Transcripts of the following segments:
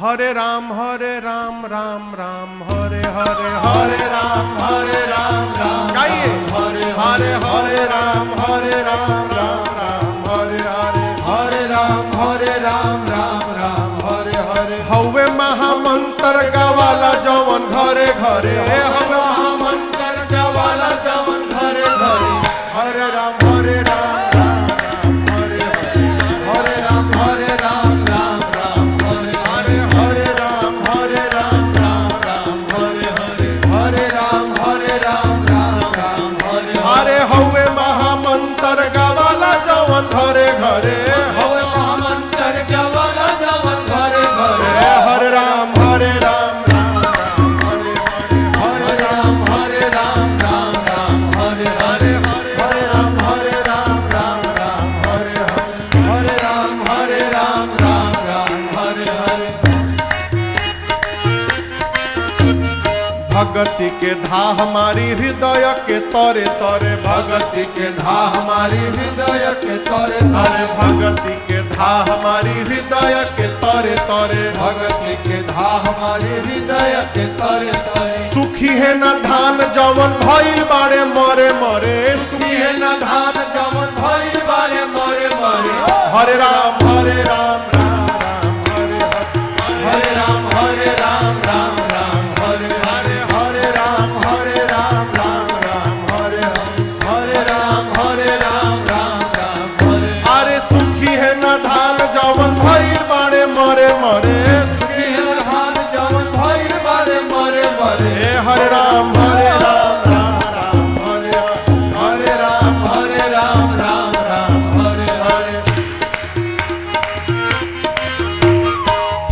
हरे राम राम राम हरे हरे हरे राम राम गाइए हरे हरे हरे राम राम राम हरे हरे हरे राम राम हरे हरे हवे महामंत्र गवाला जवन घरे घरे हवे महामंत्र गवाला जवन घरे घरे हरे राम राम हरे हरे हरे राम राम हरे हरे हरे राम राम हरे हरे हरे राम राम हरे अरे हवे महामंत्र गवाला जवन घरे घरे हवे महामंत्र गवाला जवन घरे घरे हरे राम हरे हरे राम राम हरे हरे हरे राम राम हरे राम राम हरे हरे भगति के धा हमारी हृदय के तरे तरे भगति के धा हमारी हृदय के तरे अरे तरे भगति के धा हमारी हृदय के तरे तरे भगति के धा हमारी हृदय के तरे तरे सुखी है न धान जवन भइल बाड़े मरे मरे सुखी है न धान जवन भइल बारे मरे मरे हरे राम हरे हरे राम हरे राम हरे हरे राम हरे राम हरे हरे राम हरे अरे सुखी है न धान जवन भइल बाड़े मरे मरे सुखी है धान जवन भइल बारे मरे मरे हरे राम हरे हरे राम हरे राम हरे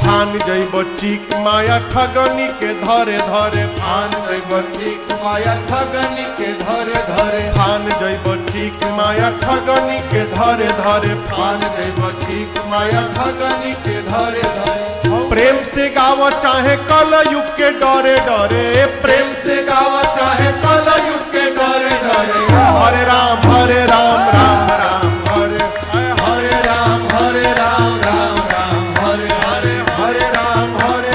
फान जैब चीक माया ठगनी के धरे धरे आन जैब चीक माया ठगनी के धरे धरे फान जैब चीक माया ठगनी के धरे धरे आन जैब चीक माया ठगनी के धरे धरे प्रेम से गाव चाहे कल युग के डरे डरे प्रेम से गावा चाहे कल युग के डरे डरे हरे राम हरे हरे हरे राम हरे हरे राम हरे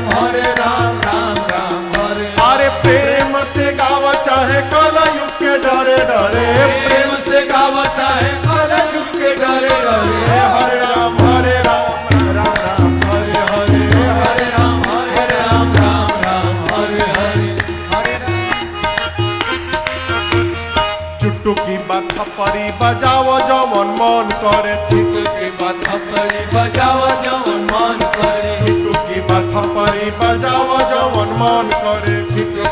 हरे राम हरे अरे प्रेम से गाव चाहे कल युग के डरे डरे प्रेम से गावा चाहे कल युग के डरे डरे हरे राम हरे हरे राम हरे चुटुकी बात परी बजाव जमन मन करे के बात परी बजावा जवन मन करे चुटुकी बात परी बजाव जमन मन करे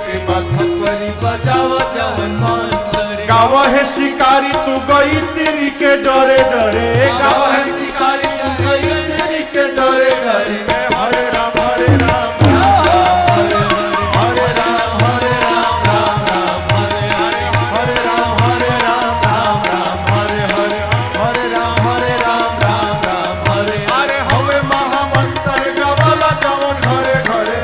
के बात परी बजावा जवन मन करे गाव है शिकारी तू गई तिरी के डरे डरे गाव गावा है है शिकारी चुनई तेरी के डरे डरे हरे राम हरे राम हरे हरे राम हरे अरे हवे महामंत्र गवाला जवन घरे घरे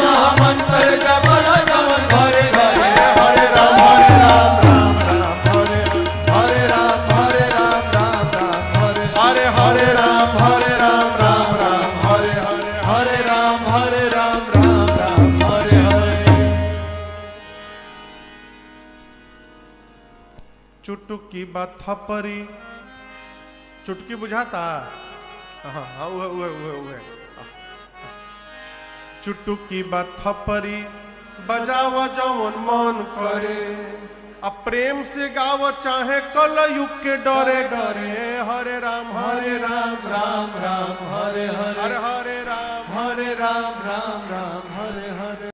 महामंत्र जबल जवन घरे घरे हरे राम हरे राम हरे अरे हरे राम हरे हरे हरे राम हरे चुटुकी बात परी चुटकी बुझाता हाँ उहे चुटुकी बात परी बजाव जवन मन करे अब प्रेम से गाव चाहे कल युग के डरे डरे हरे राम